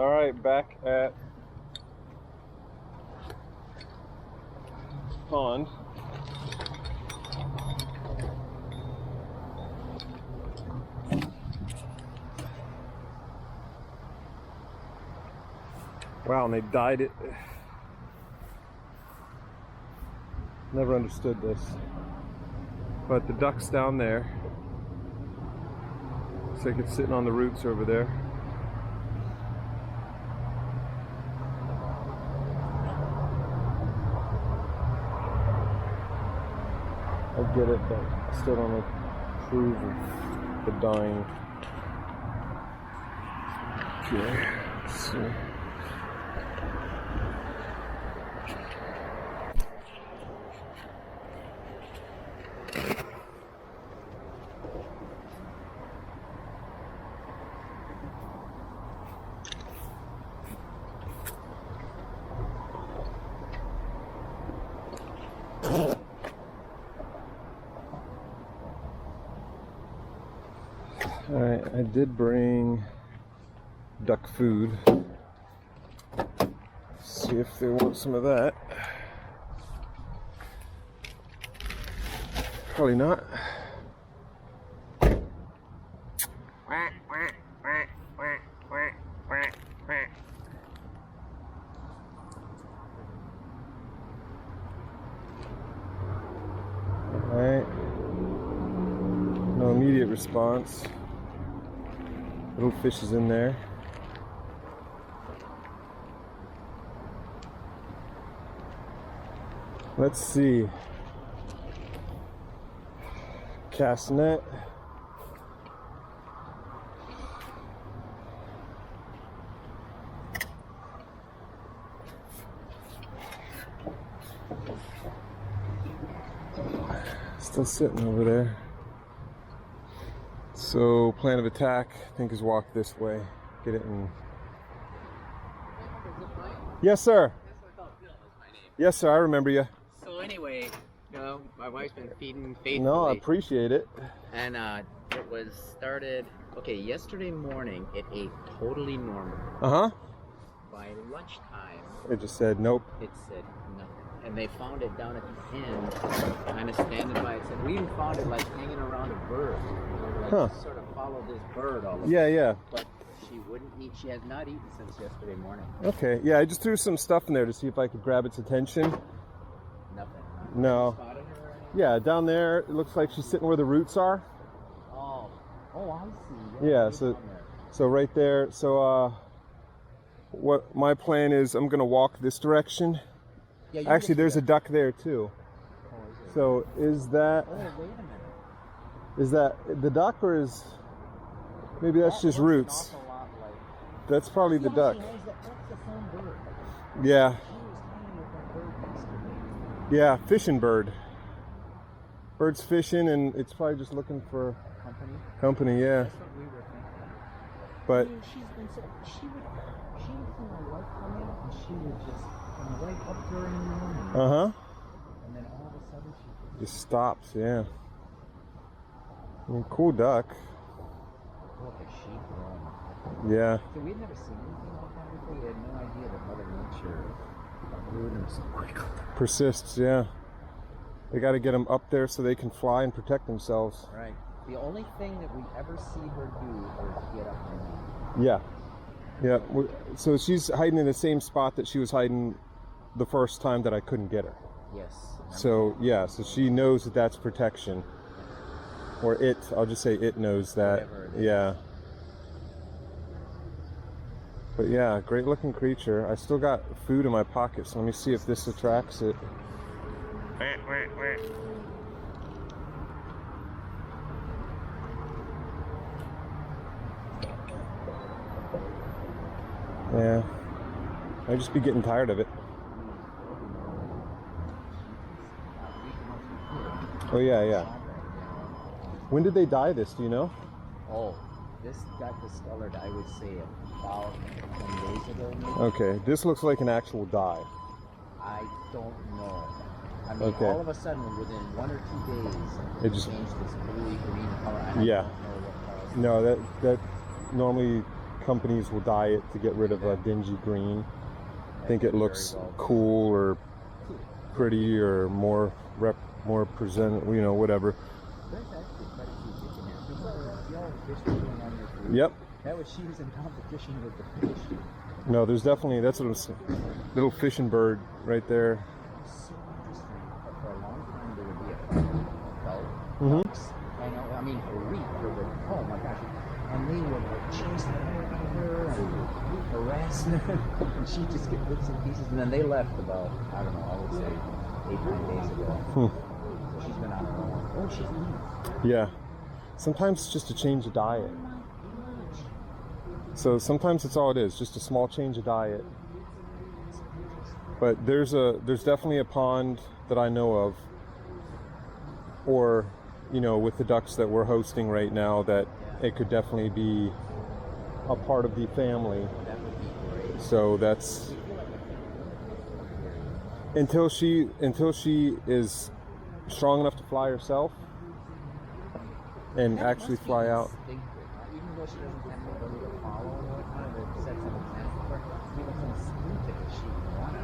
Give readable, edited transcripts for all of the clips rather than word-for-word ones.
All right, back at pond. Wow, and they dyed it. Never understood this. But the duck's down there. Looks like it's sitting on the roots over there. I get it, but I still don't approve of the dyeing. Okay, let's see. Alright, I did bring duck food. See if they want some of that. Probably not. Alright. No immediate response. Little fish is in there. Let's see. Cast net. Still sitting over there. So, plan of attack, I think, is walk this way. Get it in. Yes, sir. Yes, sir, I remember you. So anyway, you know, my wife's been feeding faithfully. No, I appreciate it. And it was started, okay, yesterday morning it ate totally normal. Uh-huh. By lunchtime, It just said nope. it said nothing. And they found it down at the end, kind of standing by it. We even found it like hanging around a bird. Like Huh. sort of followed this bird all over. Yeah, yeah. But she wouldn't eat. She has not eaten since yesterday morning. Okay, yeah, I just threw some stuff in there to see if I could grab its attention. Nothing. No. Spotted her or anything? Yeah, down there, it looks like she's sitting where the roots are. Oh, I see. Yeah, she's so down there. so right there. So what my plan is, I'm gonna walk this direction. Yeah, you Actually, get to there's a that. duck there too. Oh, is it? So is that Oh, wait a minute. the duck, or is maybe that's That just looks an roots? awful lot like- That's probably the See how duck. she has that- That's the same bird. Yeah, She was hanging with that bird yesterday. yeah, fishing bird. Bird's fishing, and it's probably just looking for Company. company. Yeah, That's what we were thinking. but I mean, she's been so. She would see my wife come in, and she would just come right up to her in the morning. And then all of a sudden she just stops. Yeah, I mean, cool duck. look at she grown. Yeah, So we'd never seen anything like that before. We had no idea that Mother Nature grew them so quickly. persists. Yeah, they got to get them up there so they can fly and protect themselves. Right. The only thing that we ever see her do is get up and leave. Yeah, yeah. So she's hiding in the same spot that she was hiding the first time that I couldn't get her. Yes. So yeah, so she knows that that's protection, or it. I'll just say it knows that. Whatever it is. Yeah. But yeah, great looking creature. I still got food in my pocket, so let me see if this attracts it. Yeah, I'd just be getting tired of it. Oh yeah, yeah. When did they dye this? Do you know? Oh, this got discolored, I would say, about 10 days ago, maybe. Okay, this looks like an actual dye. I don't know. I mean, Okay. all of a sudden, within 1 or 2 days, It just- changed this bluey green color. I Yeah. don't know what caused it. No, that normally companies will dye it to get rid of a dingy green. I think it looks cool or pretty or more present, you know, whatever. There's actually quite a few fish in there. See all the fish going on your food? Yep. That was she was in competition with the fish. No, there's definitely, that's what I'm saying. Little fishing bird right there. It's so interesting. For a long time, there would be a Mhm. ducks. I mean, for a week, oh my gosh. And they would like chase her and harass her. And she'd just get bits and pieces. And then they left about, I don't know, I would say 8-9 days ago. So she's been on her own. Oh, she's leaving. Yeah. Sometimes it's just a change of diet. So sometimes it's all it is, just a small change of diet. But there's definitely a pond that I know of, or, you know, with the ducks that we're hosting right now, that it could definitely be a part of the family. That would be great. So that's until she is strong enough to fly herself and That actually must be fly out. instinctive. Even though she doesn't have the ability to follow and whatnot, it sets an example for her. I mean, it's instinctive that she would want to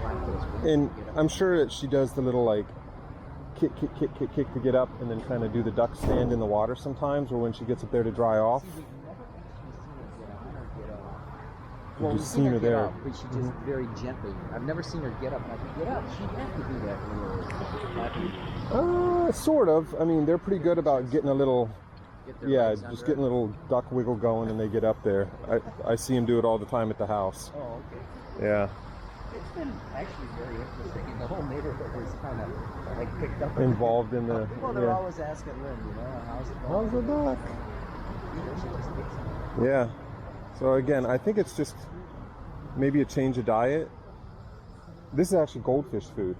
fly those wings And to get up. I'm sure that she does the little like kick to get up, and then kind of do the duck stand in the water sometimes, or when she gets up there to dry off. See, we've never actually seen her get on or get off. You've we've just seen seen her get there. up, but she just very gently. I've never seen her get up. Like, get up. She'd have to do that little happy. Sort of. I mean, they're pretty good about getting a little, Get their yeah, legs just under getting a it. little duck wiggle going, and they get up there. I see them do it all the time at the house. Oh, okay. Yeah. It's been actually very interesting. The whole neighborhood was kind of like picked up. Involved in the, Well, they're yeah. always asking Lynn, you know, how's it How's going? the duck? You know, she just takes them. Yeah. So again, I think it's just maybe a change of diet. This is actually goldfish food.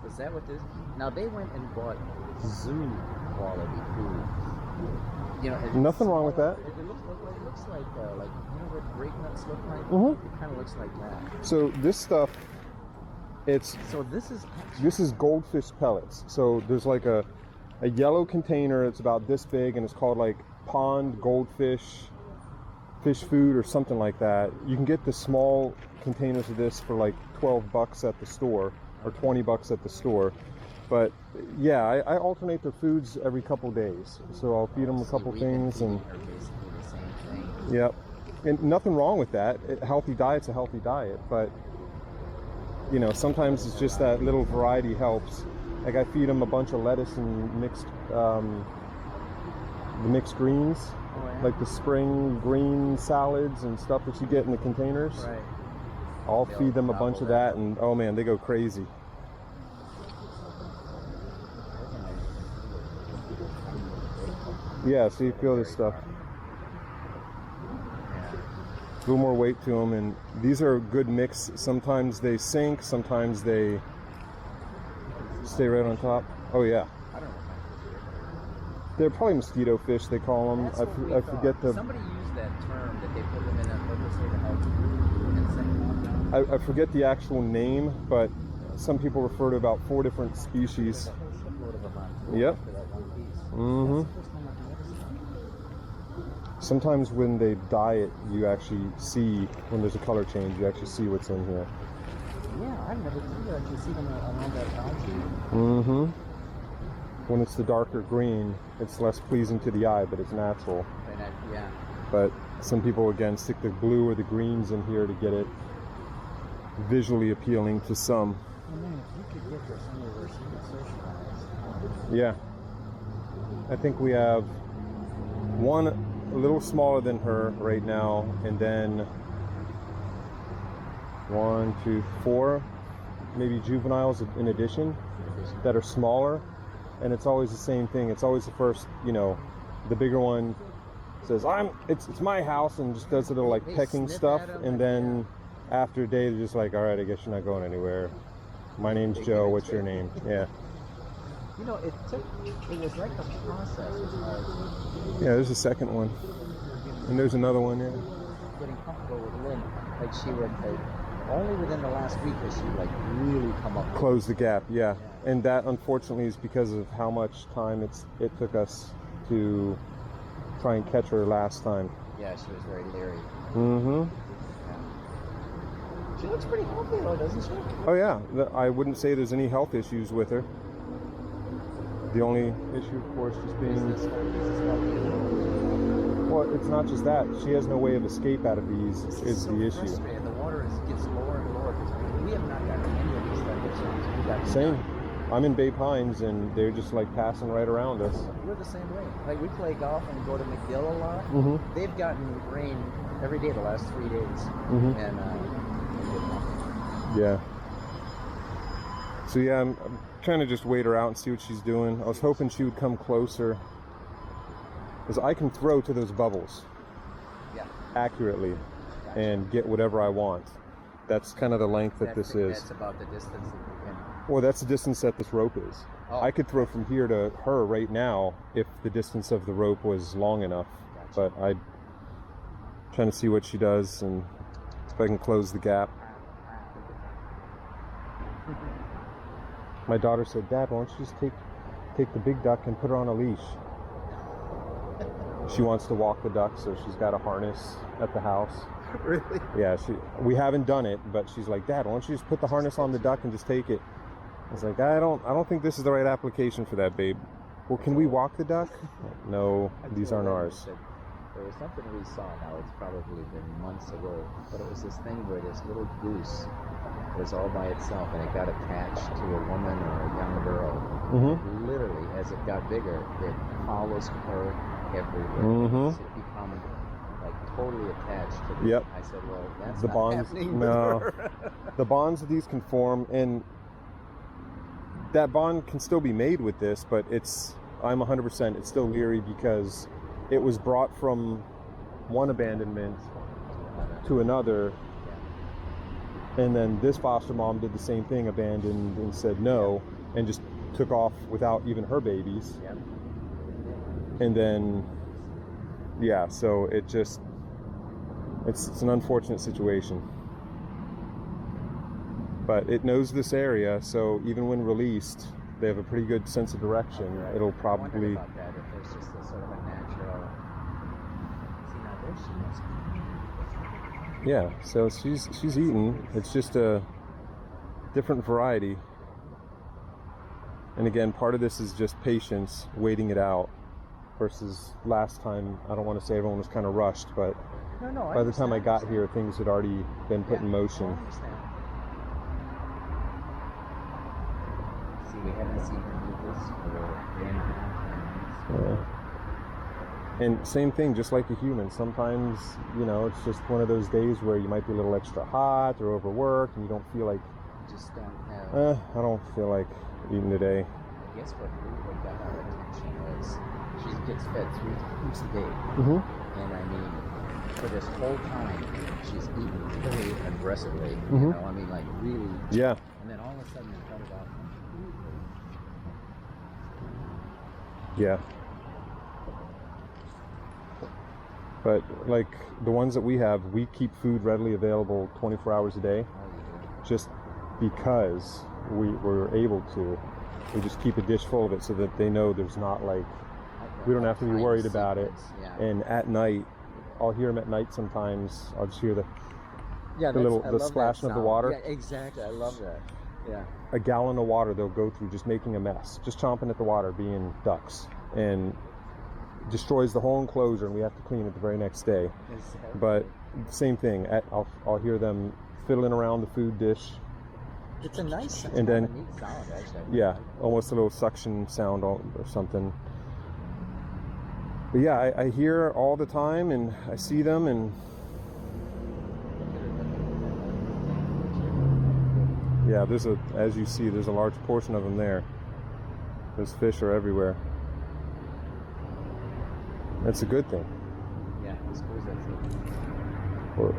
Is that what this? Now they went and bought zoo quality food. You know, it's Nothing wrong with smaller. that. It looks like you know what grape nuts look like? Mhm. It kind of looks like that. So this stuff, it's So this is actually, this is goldfish pellets. So there's like a yellow container. It's about this big, and it's called like pond goldfish fish food or something like that. You can get the small containers of this for like $12 at the store, or $20 at the store. But yeah, I alternate their foods every couple days. So I'll feed them a see, couple we've been things, and feeding her basically the same thing. yep. And nothing wrong with that. A healthy diet's a healthy diet, but you know, sometimes it's just that little variety helps. Like I feed them a bunch of lettuce and mixed the mixed greens, Oh, yeah. like the spring green salads and stuff that you get in the containers. Right. I'll They'll feed them a bunch of gobble that, and oh man, they go crazy. Yeah, so you feel this stuff. A little more weight to them, and these are a good mix. Sometimes they sink, sometimes they stay right on top. Oh yeah, I don't know. they're probably mosquito fish, they call them. That's what we I thought. forget the Somebody used that term that they put them in a purposely to help insect knockdown. I forget the actual name, but some people refer to about 4 different species. There's a whole shipload of them on tour Yep. for that one piece. Mhm. That's the first time I've ever seen it. Sometimes when they dye it, you actually see, when there's a color change, you actually see what's in here. Yeah, I've never seen that. You see them around that algae. Mm-hmm. When it's the darker green, it's less pleasing to the eye, but it's natural. And yeah. But some people, again, stick the blue or the greens in here to get it visually appealing to some. And then if you could get her somewhere where she could socialize. Yeah. I think we have one a little smaller than her right now, and then 1, 2, 4 maybe juveniles in addition that are smaller. And it's always the same thing. It's always the first, you know, the bigger one says, it's my house, and just does a little like They pecking sniff stuff, at 'em, and and then after a day they're just like, all right, I guess you're not going anywhere. My name's They Joe, give it what's to your you. name? Yeah. You know, it was like a process as far as Yeah, there's a second one. And there's another one, yeah. getting comfortable with Lynn. Like she would, only within the last week has she like really come up. Close the gap, yeah. And that unfortunately is because of how much time it took us to try and catch her last time. Yeah, she was very leery. Mm-hmm. She looks pretty healthy though, doesn't she? Oh yeah, I wouldn't say there's any health issues with her. The only issue, of course, just Is being, this healthy? well, it's not just that. She has no way of escape out of these This is so the issue. frustrating. The water gets lower and lower because we have not gotten any of these thunderstorms. We got Same. none. I'm in Bay Pines and they're just like passing right around us. We're the same way. Like we play golf and go to McGill a lot. Mm-hmm. They've gotten rain every day the last 3 days, Mm-hmm. and we get nothing. Yeah. So yeah, I'm trying to just wait her out and see what she's doing. I was hoping she would come closer, because I can throw to those bubbles Yeah. accurately Gotcha. and get whatever I want. That's kind of the length that this is. That's about the distance that you can. Well, that's the distance that this rope is. Oh. I could throw from here to her right now if the distance of the rope was long enough. Gotcha. But I'm trying to see what she does and if I can close the gap. My daughter said, "Dad, why don't you just take the big duck and put her on a leash?" She wants to walk the duck, so she's got a harness at the house. Really? Yeah, we haven't done it, but she's like, "Dad, why don't you just put the harness on the duck and just take it?" I was like, I don't think this is the right application for that, babe. Well, can we walk the duck? No, these aren't ours. There was something we saw, now it's probably been months ago, but it was this thing where this little goose was all by itself and it got attached to a woman or a young girl. Mm-hmm. Literally, as it got bigger, it follows her everywhere. Mhm. It become like totally attached to the Yep. I said, well, that's The not bonds, happening no. with her. The bonds of these can form, and that bond can still be made with this, but I'm 100%, it's still leery because it was brought from one abandonment to another, and then this foster mom did the same thing, abandoned and said no, and just took off without even her babies. Yep. And then, yeah, so it's an unfortunate situation. But it knows this area, so even when released, they have a pretty good sense of direction. Right. It'll I wondered probably, about that, if there's just a sort of a natural. See, now there she is. yeah, so she's eating. It's just a different variety. And again, part of this is just patience, waiting it out, versus last time, I don't want to say everyone was kind of rushed, but No, by the time I got understand. here, things had already been put in I motion. understand. See, we haven't seen her do this for 3.5 months. Yeah. And same thing, just like a human. Sometimes, it's just one of those days where you might be a little extra hot or overworked and you don't feel like, Just don't have. I don't feel like eating today. I guess what got our attention was she gets fed 3 times a day, Mm-hmm. and I mean, for this whole time, she's eaten really aggressively. Mhm. I mean, like really. Yeah. And then all of a sudden, it cut it off completely. Yeah. But like the ones that we have, we keep food readily available 24 hours a day, Oh, you just because we're able to. We just keep a dish full of it so that they know there's not like, do. we don't have to be Time worried about it. sequence, Yeah. And at night, I'll hear them at night sometimes. I'll just hear Yeah, the I love splashing that of the sound. water. Yeah, exactly. I love that. Yeah. a gallon of water they'll go through just making a mess, just chomping at the water, being ducks, and destroys the whole enclosure, and we have to clean it the very next day. Exactly. But same thing, I'll hear them fiddling around the food dish. It's a nice, And then- kind of neat sound, actually. Yeah, almost a little suction sound or something. But yeah, I hear all the time, and I see them, and yeah, as you see, there's a large portion of them there. Those fish are everywhere. That's a good thing. Yeah, I suppose that's it. Or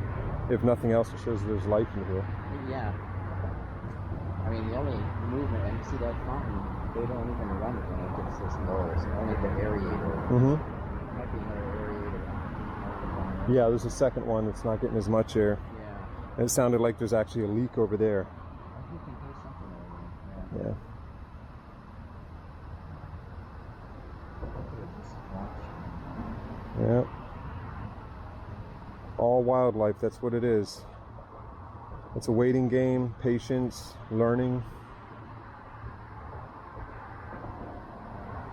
if nothing else, it shows there's life in here. Yeah. I mean, the only movement, and you see that fountain, they don't even run it when it gets this low. It's only the aerator. Mm-hmm. Might be another aerator. Yeah, there's a second one that's not getting as much air. Yeah. And it sounded like there's actually a leak over there. I think you can hear something over there. Yeah. Yeah. All wildlife, that's what it is. It's a waiting game, patience, learning.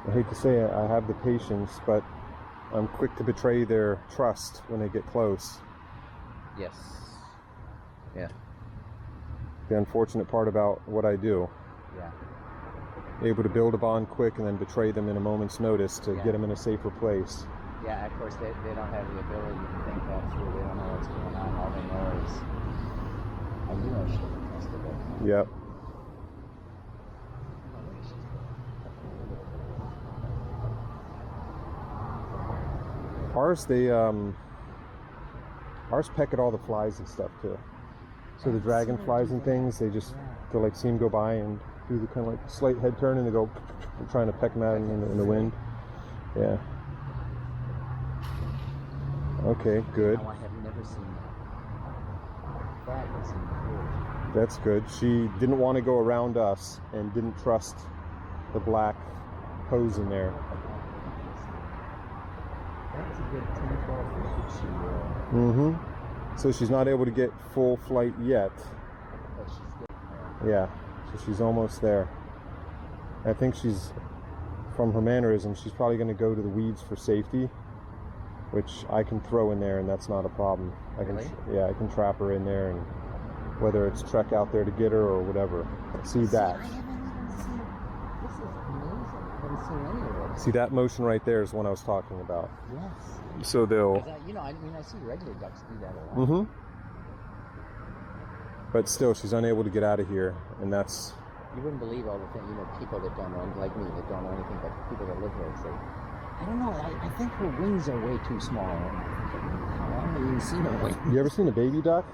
I hate to say it, I have the patience, but I'm quick to betray their trust when they get close. Yes. Yeah. The unfortunate part about what I do. Yeah. Able to build a bond quick and then betray them in a moment's notice to get them in a safer place. Yeah, of course, they don't have the ability to think that through. They don't know what's going on. All they know is, I do know she's trusted it. Yep. Ours peck at all the flies and stuff too. So the dragonflies and things, they'll like see them go by and do the kind of like slight head turn and they go trying to peck them out in the wind. Yeah. Okay, good. No, I have never seen that. That is encouraging. That's good. She didn't want to go around us and didn't trust the black hose in there. That's a good 10, 12 fish that she Mm-hmm. So she's not able to get full flight yet. but she's getting Yeah, so she's almost there. I think she's, from her mannerism, she's probably going to go to the weeds for safety, which I can throw in there and that's not a problem. I can, Really? I can trap her in there, and whether it's trek out there to get her or whatever. See that? I haven't even seen. This is amazing. I haven't seen any of it. See that motion right there is what I was talking about. Yes. So they'll. 'Cause I see regular ducks do that a lot. Mm-hmm. But still, she's unable to get out of here, and that's. You wouldn't believe all the things, people that don't know, like me, that don't know anything, but people that live here say, I don't know, I think her wings are way too small. I haven't even seen her wings. You ever seen a baby duck?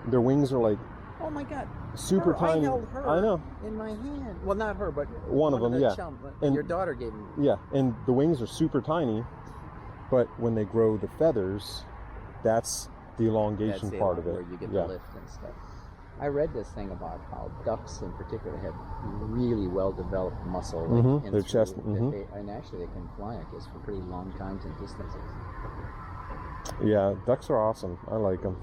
Their wings are like Oh my God. super tiny. I held her I know. in my hand. Well, not her, but One of them, the yeah. And- your daughter gave me. Yeah, and the wings are super tiny, but when they grow the feathers, that's the elongation That's the part of it. where you get yeah. the lift and stuff. I read this thing about how ducks in particular have really well-developed muscle. Like, Mhm, in their through- chest, that mhm. and actually they can fly, I guess, for pretty long times and distances. Yeah, ducks are awesome. I like them.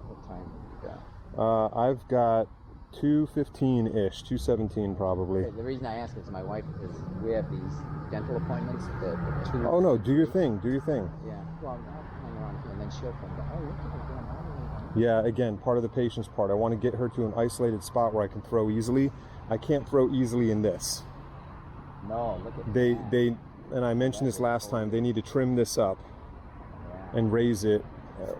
What time? Yeah. I've got 2:15-ish, 2:17 probably. The reason I ask is my wife is we have these dental appointments that the two. Oh no, do your thing, do your thing. Yeah. Well, I'll hang around here and then she'll come down. Oh, look at her going all the way down. Yeah, again, part of the patience part. I want to get her to an isolated spot where I can throw easily. I can't throw easily in this. No, look at They that. and I mentioned this last time, they need to trim this up Yeah. and raise it.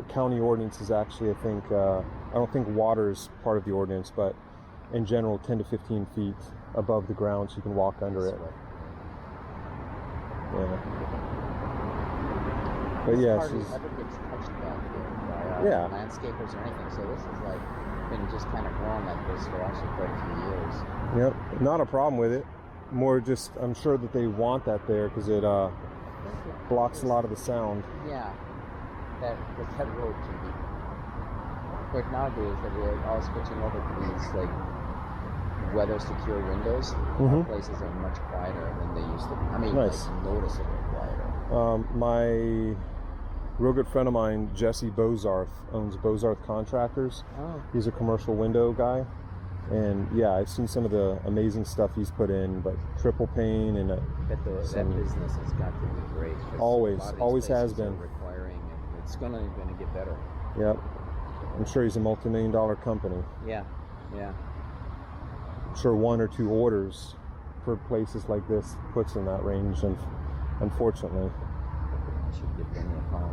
County ordinance is actually, I think, I don't think water is part of the ordinance, but in general, 10 to 15 feet above the ground so you can walk under it. Yeah. But yeah, hardly she's, ever gets touched back here by Yeah. landscapers or anything. So this is like been just kind of growing like this for actually quite a few years. yep, not a problem with it. More just, I'm sure that they want that there because it blocks a lot of the sound. Yeah, that road can be. Like nowadays, that we're all switching over to these like weather secure windows. Mhm. Places are much quieter than they used to be. I mean, Nice. like noticeably quieter. My real good friend of mine, Jesse Bozarth, owns Bozarth Contractors. Oh, He's a commercial window guy. And yeah, I've seen some of the amazing stuff he's put in, but triple pane and but that Some- business has got to be great. 'Cause Always, a lot of these always has places are been. requiring, and it's gonna get better. yep. I'm sure he's a multi-million-dollar company. Yeah, yeah. I'm sure one or two orders for places like this puts in that range, and unfortunately. I should give them a call.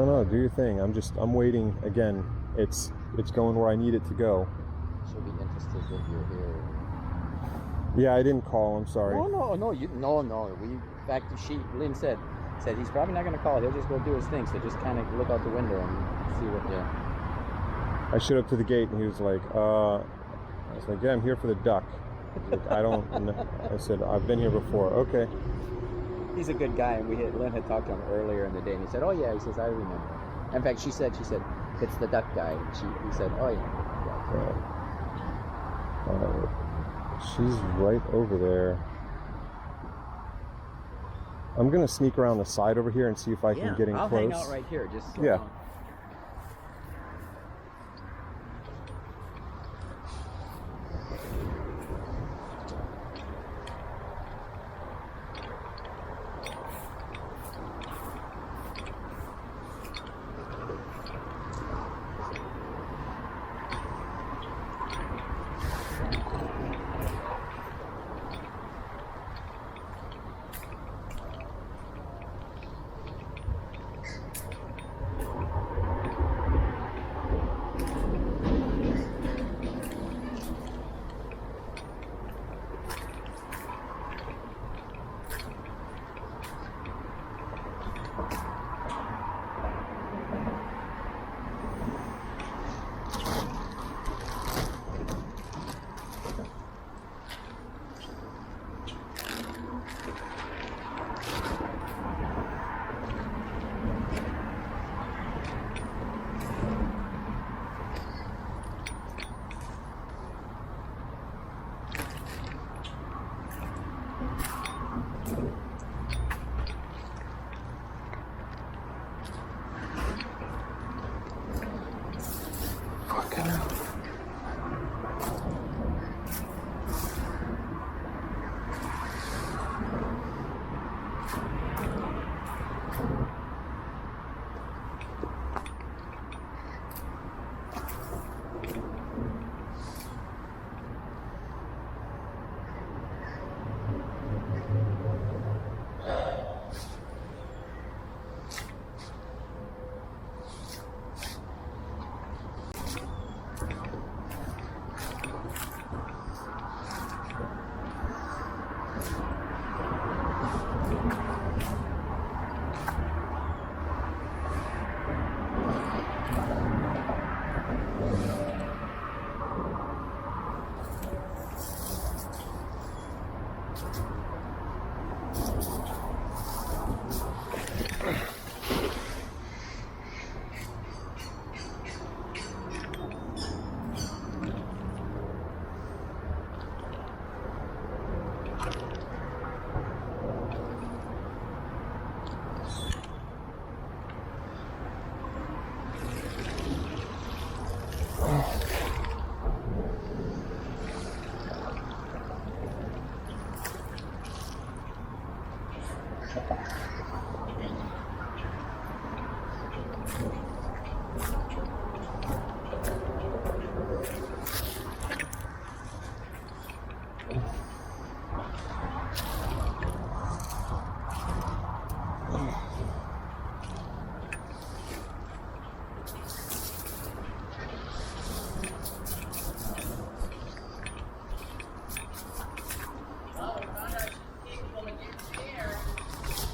No, do your thing. I'm waiting. Again, it's going where I need it to go. She'll be interested if you're here. Yeah, I didn't call. I'm sorry. No. We, in fact, Lynn said he's probably not going to call. He'll just go do his thing. So just kind of look out the window and see what the. I showed up to the gate and he was like, I was like, yeah, I'm here for the duck. He's like, I don't. I said, I've been here before. Okay. He's a good guy, and Lynn had talked to him earlier in the day, and he said, "Oh yeah," he says, "I remember." In fact, she said, "It's the duck guy." He said, "Oh yeah." She's right over there. I'm gonna sneak around the side over here and see if I can get in I'll close. hang out right here. Just so Yeah.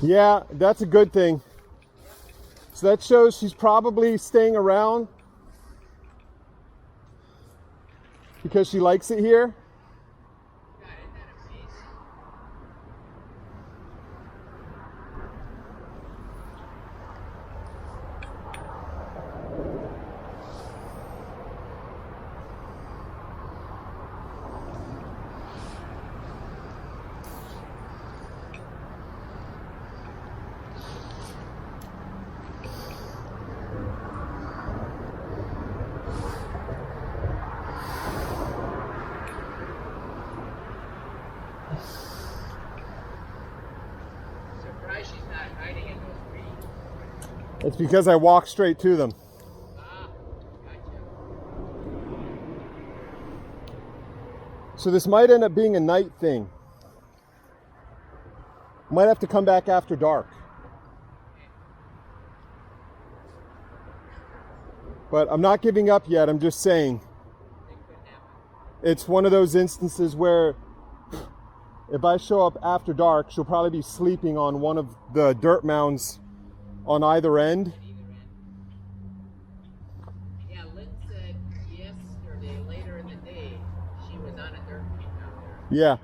Yeah, that's a good thing. So that shows she's probably staying around because she likes it here. God, isn't that amazing? Surprised she's not hiding in those reeds. It's because I walk straight to them. Ah, gotcha. So this might end up being a night thing. Might have to come back after dark. But I'm not giving up yet. I'm just saying It could happen. it's one of those instances where if I show up after dark, she'll probably be sleeping on one of the dirt mounds on either end. Either end. Yeah, Lynn said yesterday, later in the day, she was on a dirt mound down there. Yeah.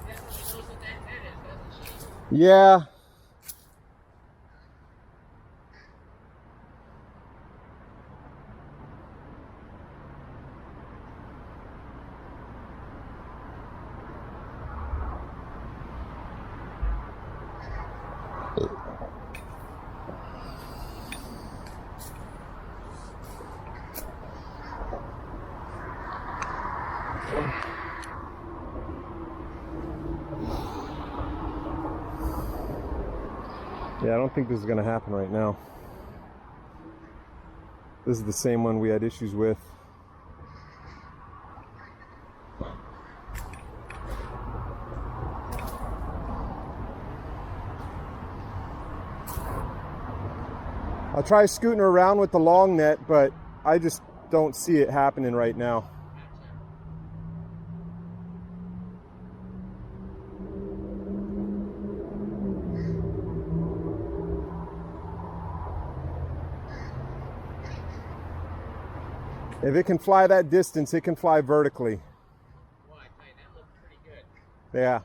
Definitely knows what that net is, doesn't she? Yeah. Yeah, I don't think this is going to happen right now. This is the same one we had issues with. I'll try scooting her around with the long net, but I just don't see it happening right now. If it can fly that distance, it can fly vertically. Well, I tell you, that looked pretty good. Yeah,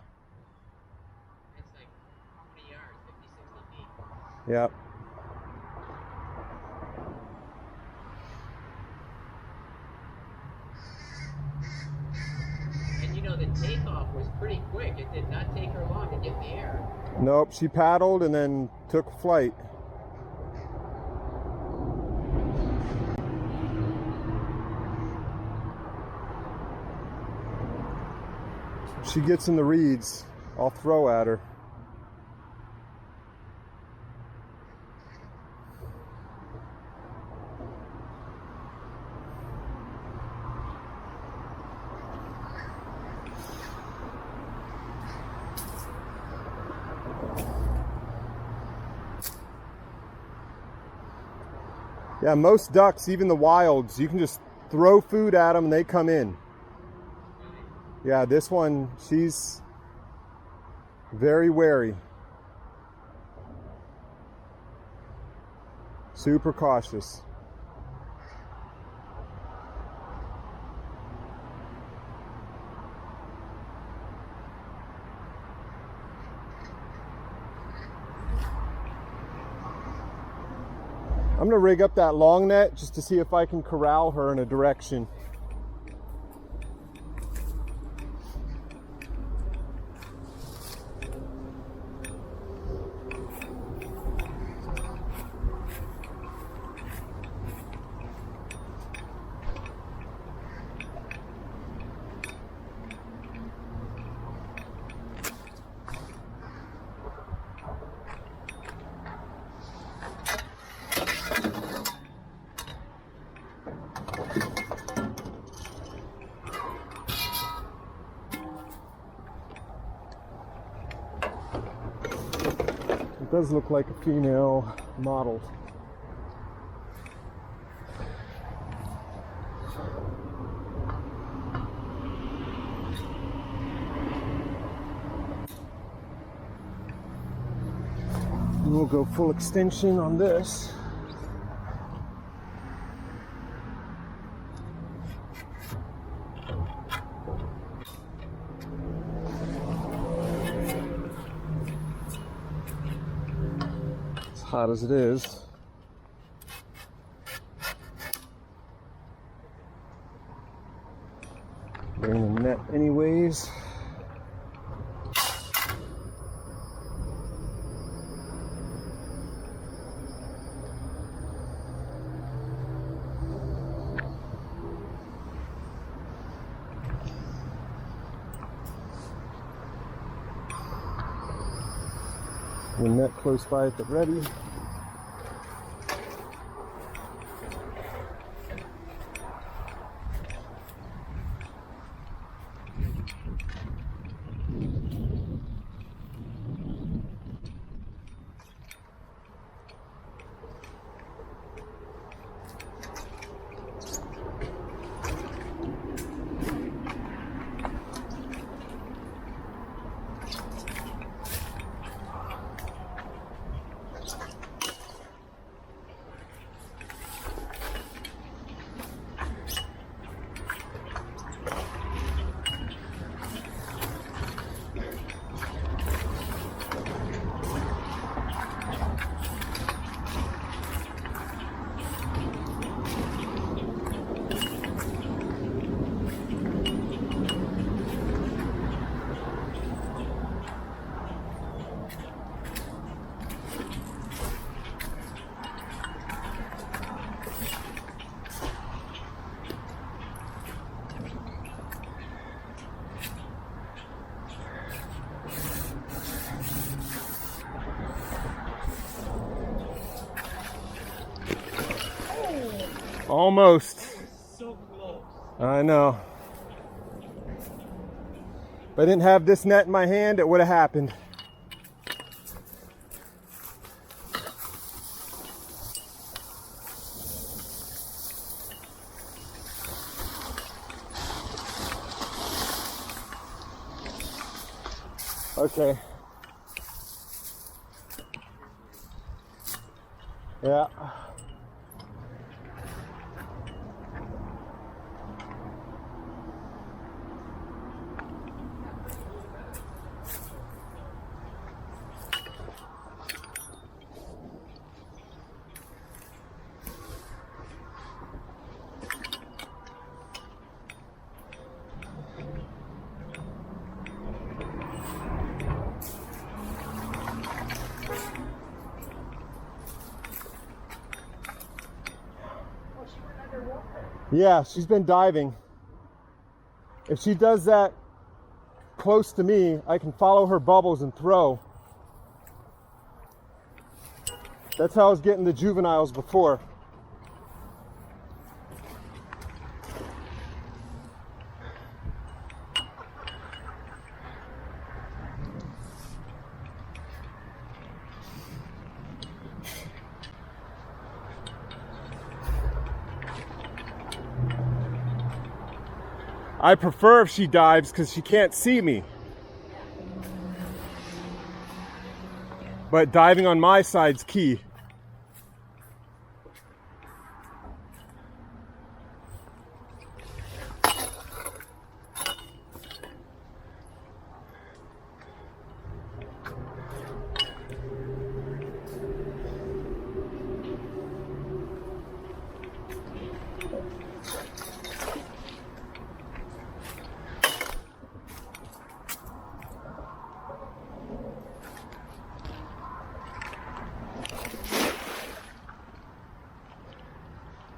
That's like, how many yards? 50, 60 feet. yep. And you know, the takeoff was pretty quick. It did not take her long to get in the air. Nope, she paddled and then took flight. She gets in the reeds, I'll throw at her. Yeah, most ducks, even the wilds, you can just throw food at them and they come in. Yeah, this one, she's very wary. Super cautious. I'm gonna rig up that long net just to see if I can corral her in a direction. It does look like a female model. And we'll go full extension on this. Hot as it is. Bring the net anyways. The net close by at the ready. Almost. So close. I know. If I didn't have this net in my hand, it would have happened. Okay. Yeah. Yeah, she's been diving. If she does that close to me, I can follow her bubbles and throw. That's how I was getting the juveniles before. I prefer if she dives because she can't see me. But diving on my side's key.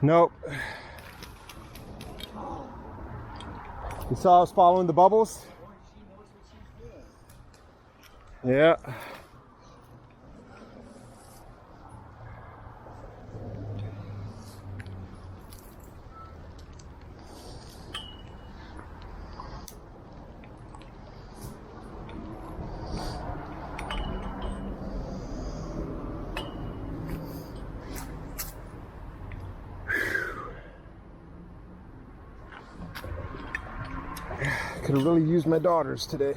Nope. You saw us following the bubbles? Yeah. Could have really used my daughters today.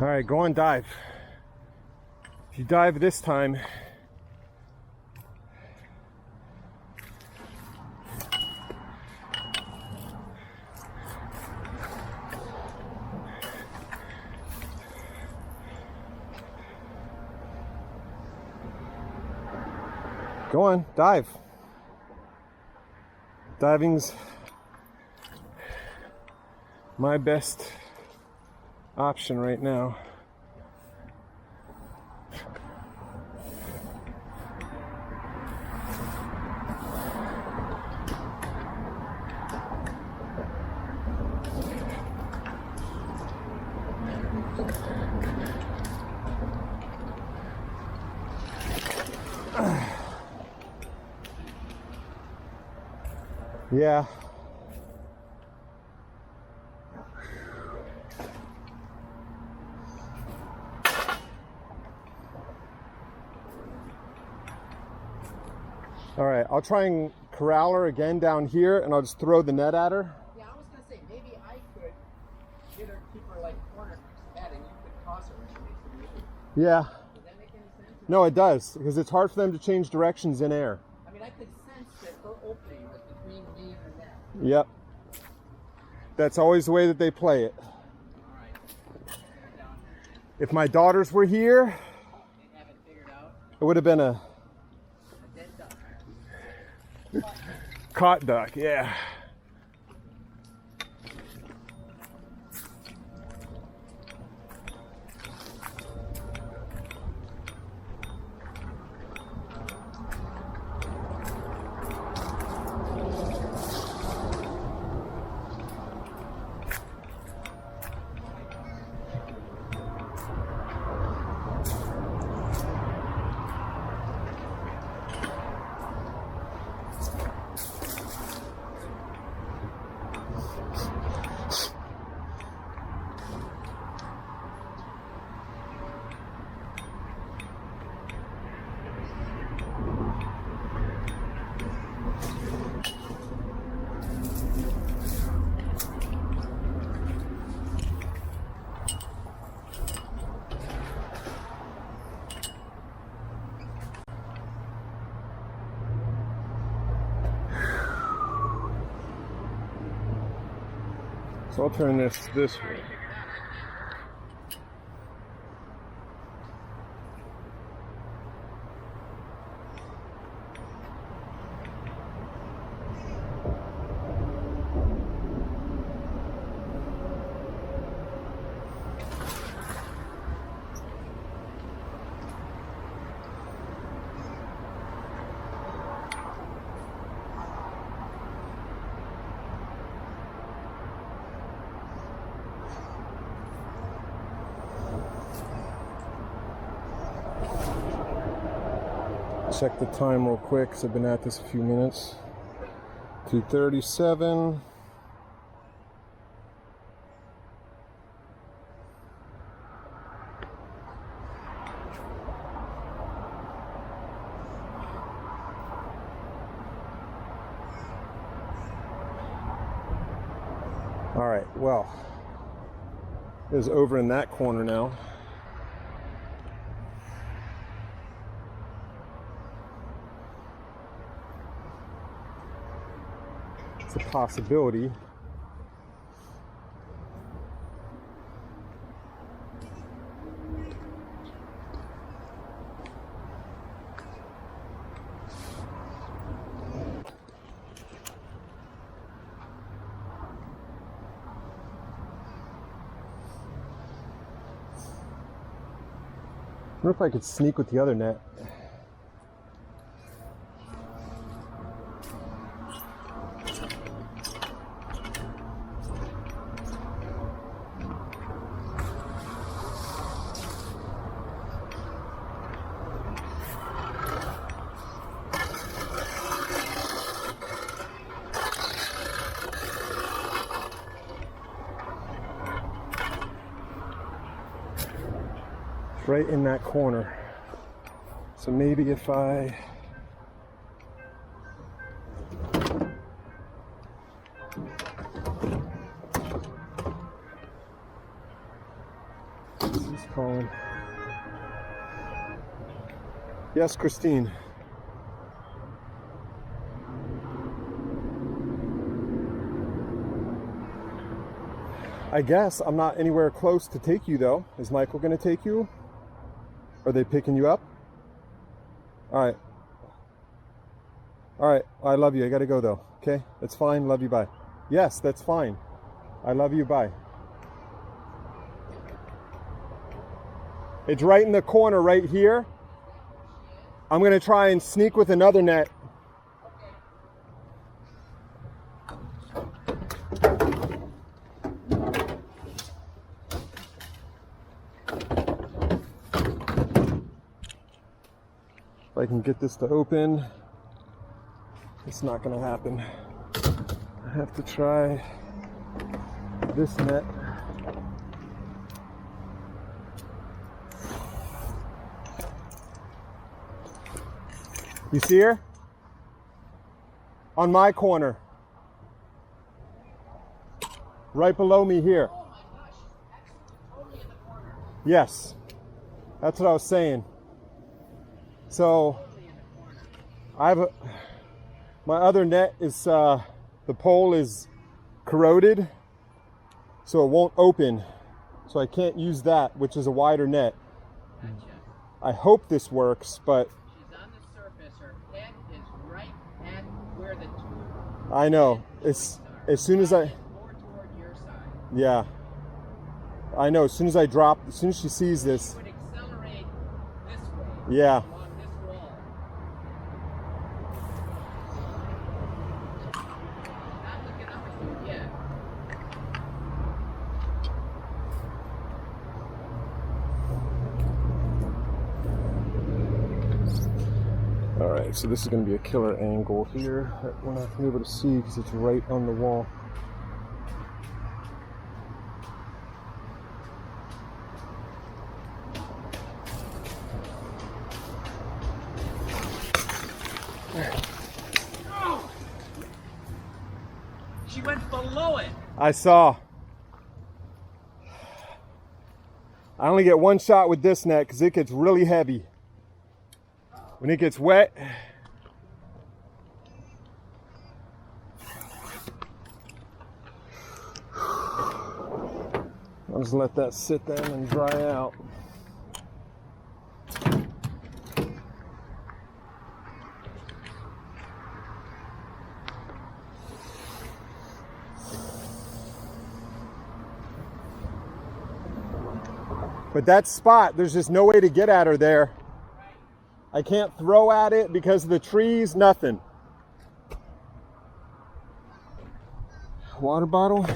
All right, go on dive. If you dive this time, go on, dive. Diving's my best option right now. Yeah. All right, I'll try and corral her again down here, and I'll just throw the net at her. Yeah, I was gonna say maybe I could get her, keep her like cornered next to that, and you could toss her when she makes the move. Yeah. Does that make any sense? No, it does, because it's hard for them to change directions in air. I mean, I could sense that her opening was between me and the net. Yep. That's always the way that they play it. All right. Down. If my daughters were here, They have it figured out. it would have been a A dead duck. caught duck, yeah. So I'll turn this way. check the time real quick because I've been at this a few minutes. 2:37. All right, well, it is over in that corner now. It's a possibility. I wonder if I could sneak with the other net. Right in that corner. So maybe if I He's calling. Yes, Christine. I guess I'm not anywhere close to take you though. Is Michael gonna take you? Are they picking you up? All right. All right. I love you. I got to go though. Okay. That's fine. Love you. Bye. Yes, that's fine. I love you. Bye. It's right in the corner right here. I'm going to try and sneak with another net. If I can get this to open, it's not going to happen. I have to try this net. You see her? On my corner. Right below me here. Oh my gosh, she's actually totally in the corner. Yes. That's what I was saying. So I have my other net is the pole is corroded, so it won't open. So I can't use that, which is a wider net. Gotcha. I hope this works, but She's on the surface. Her head is right at where the two I know. points As soon as I, more toward your side. yeah, I know. As soon as I drop, as soon as she sees this, It would accelerate this way. yeah. Along this wall. Not looking up at you yet. All right, so this is going to be a killer angle here that we're not going to be able to see because it's right on the wall. Oh! She went below it. I saw. I only get one shot with this net because it gets really heavy. When it gets wet, I'll just let that sit there and dry out. But that spot, there's just no way to get at her there. I can't throw at it because of the trees, nothing. Water bottle.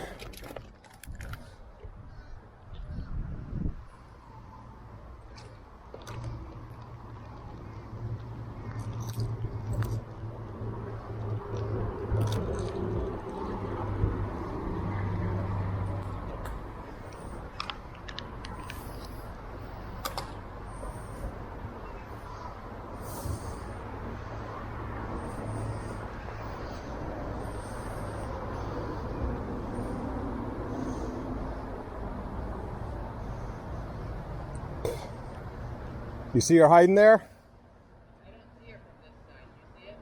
You see her hiding there? I don't see her from this side. You see it?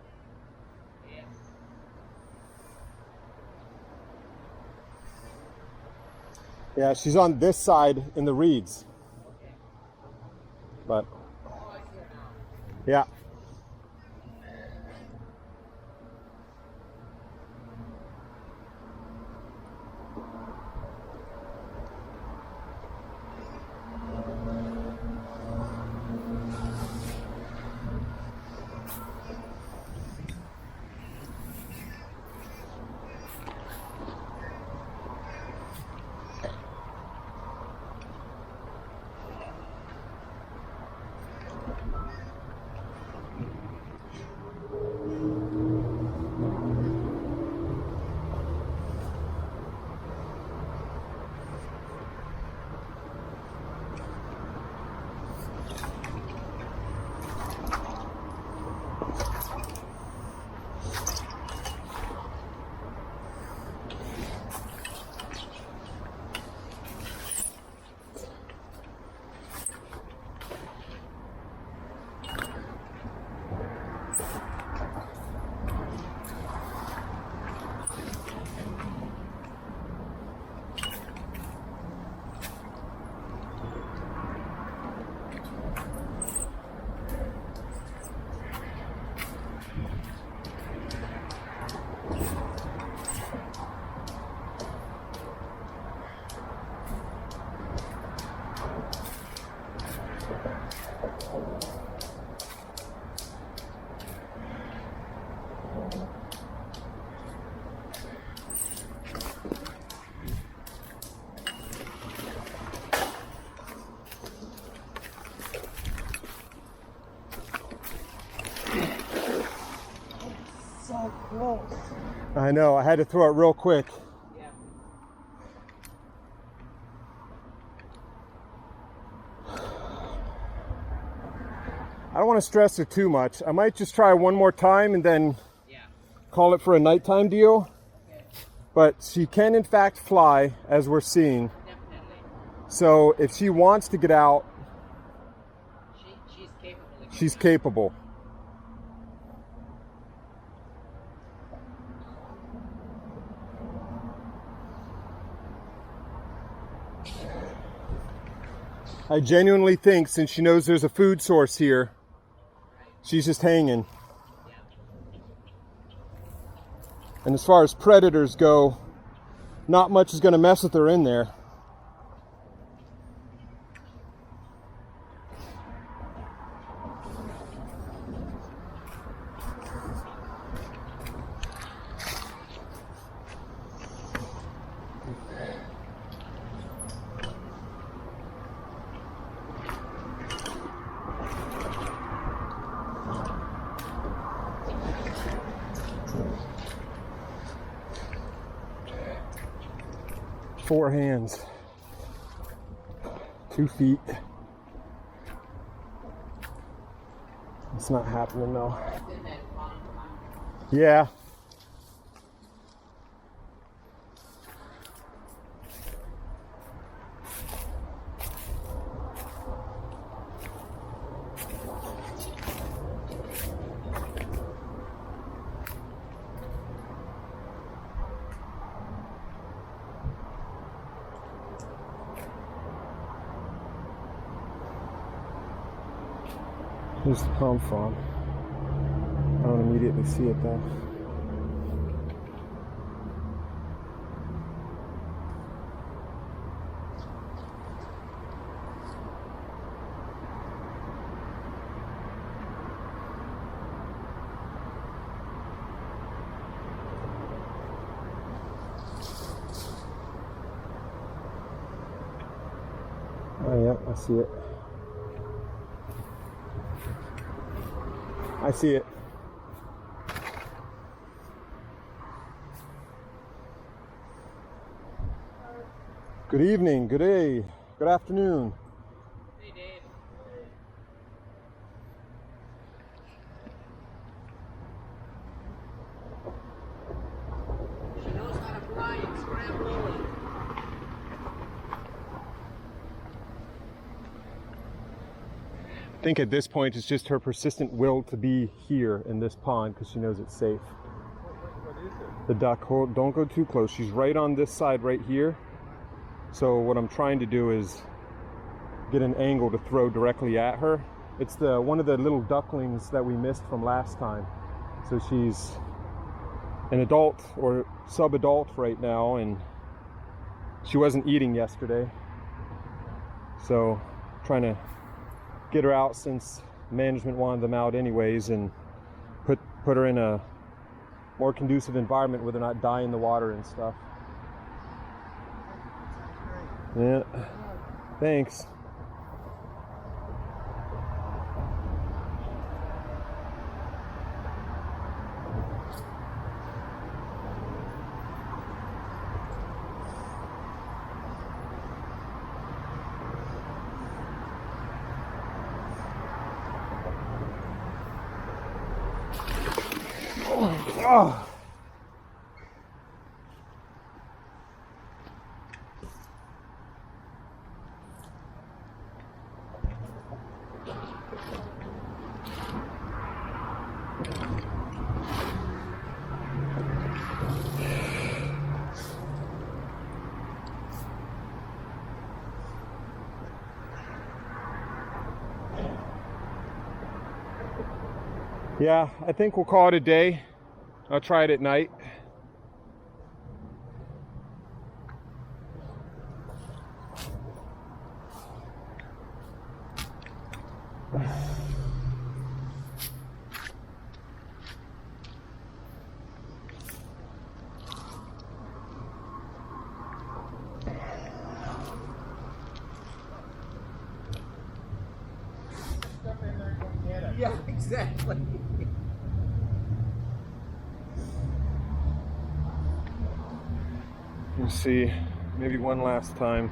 Yeah. Yeah, she's on this side in the reeds. Okay. But Oh, I see her now. yeah. So close. I know, I had to throw it real quick. Yeah. I don't want to stress her too much. I might just try one more time and then Yeah. call it for a nighttime deal. Okay. But she can in fact fly, as we're seeing. Definitely. So if she wants to get out, She's capable. Of she's capable. I genuinely think, since she knows there's a food source here, she's just hanging. Yeah. And as far as predators go, not much is going to mess with her in there. Four hands, 2 feet. It's not happening though. In that pond. Yeah. Here's the palm frond. I don't immediately see it though. Oh yeah, I see it. I see it. Good evening, good day, good afternoon. Hey, Dave. She knows how to fly and scramble. I think at this point it's just her persistent will to be here in this pond because she knows it's safe. What is it? The duck, don't go too close. She's right on this side right here. So what I'm trying to do is get an angle to throw directly at her. It's one of the little ducklings that we missed from last time. So she's an adult or sub-adult right now, and she wasn't eating yesterday. So trying to get her out since management wanted them out anyways, and put her in a more conducive environment where they're not dying in the water and stuff. Yeah, thanks. Oh. Yeah, I think we'll call it a day. I'll try it at night. Yeah, exactly. Let's see, maybe one last time.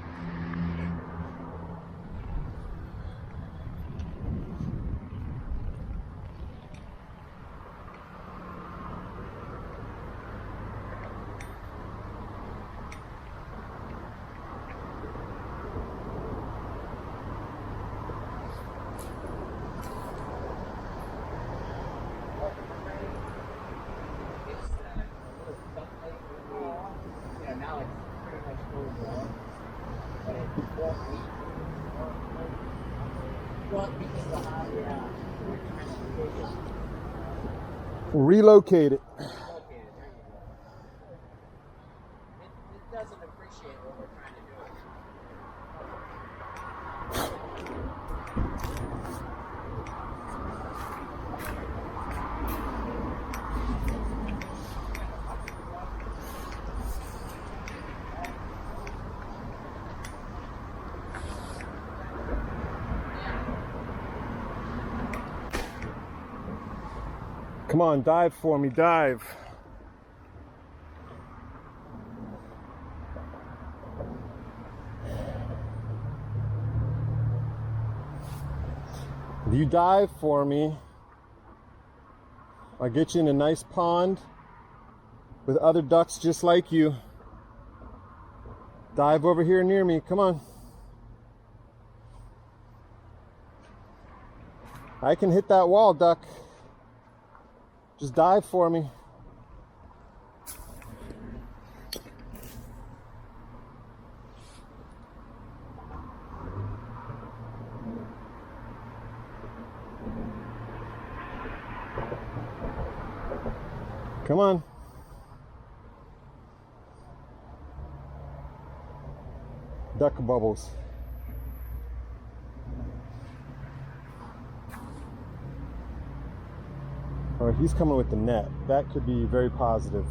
Relocate it. It doesn't appreciate what we're trying to do. Come on, dive for me, dive. If you dive for me, I'll get you in a nice pond with other ducks just like you. Dive over here near me, come on. I can hit that wall, duck. Just dive for me. Come on. Duck bubbles. Oh, he's coming with the net. That could be very positive.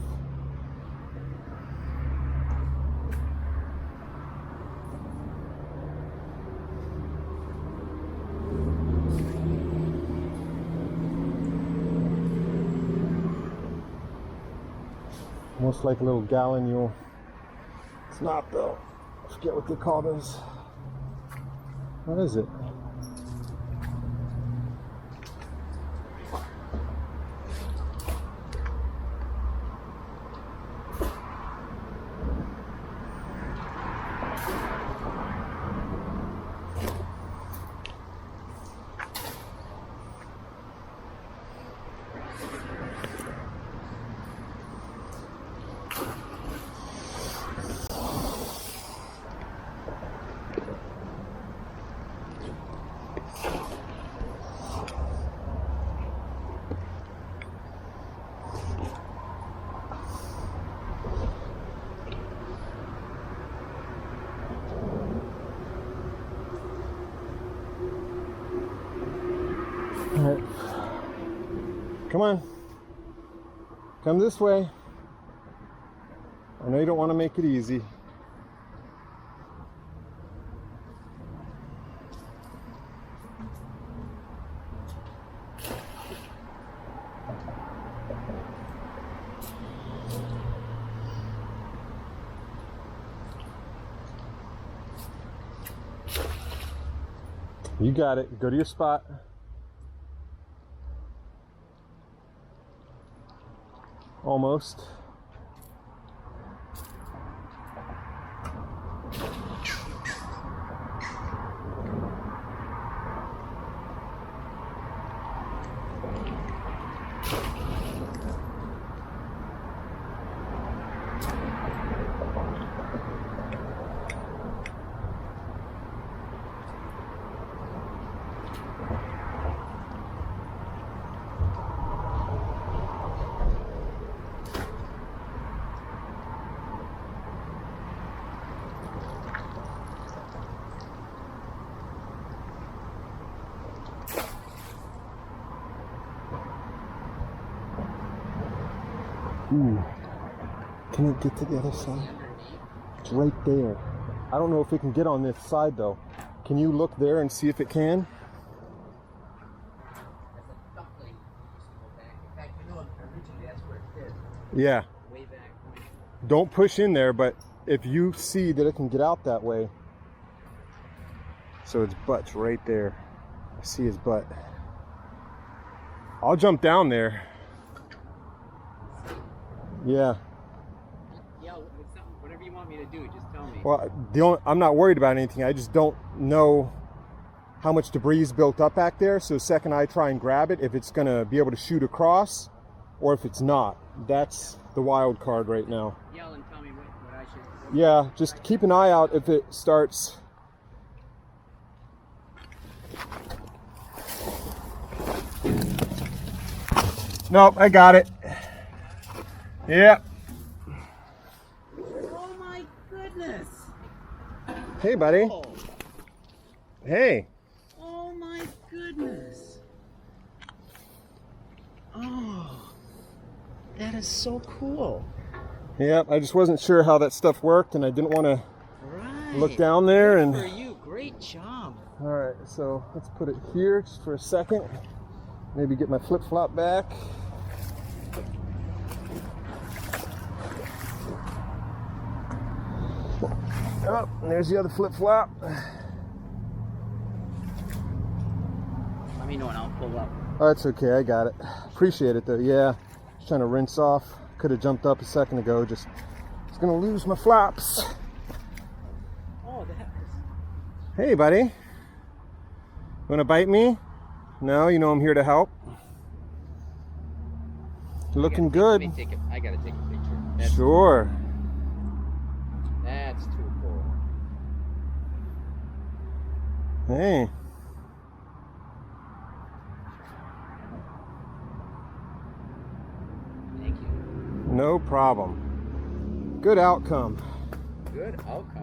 Almost like a little gallinule. It's not though. I forget what they call those. What is it? Come on. Come this way. I know you don't want to make it easy. You got it. Go to your spot. Almost. Ooh. Can it get to the other side? It's right there. I don't know if it can get on this side though. Can you look there and see if it can? That's a duckling. Go back. In fact, you know, originally that's where it did. Yeah. Way back. Don't push in there, but if you see that it can get out that way. So its butt's right there. I see his butt. I'll jump down there. Yeah. Yeah, whatever you want me to do, just tell me. Well, I'm not worried about anything. I just don't know how much debris is built up back there. So the second I try and grab it, if it's going to be able to shoot across or if it's not. That's the wild card right now. Yell and tell me what I should. Yeah, just keep an eye out if it starts. Nope, I got it. Yeah. Oh my goodness! Hey, buddy. Oh, Hey. oh my goodness! Oh, that is so cool. Yep, I just wasn't sure how that stuff worked, and I didn't want to Right. look down there. Good And for you, great job. all right, so let's put it here just for a second. Maybe get my flip-flop back. Oh, and there's the other flip-flop. Let me know and I'll pull up. Oh, that's okay, I got it. Appreciate it though. Yeah, just trying to rinse off. Could have jumped up a second ago. Just gonna lose my flops. Oh, that was... Hey, buddy. Wanna bite me? No, you know I'm here to help. Looking good. Let me take it. I gotta take a picture. That's, Sure. that's too cool. Hey. Thank you. No problem. Good outcome. Good outcome.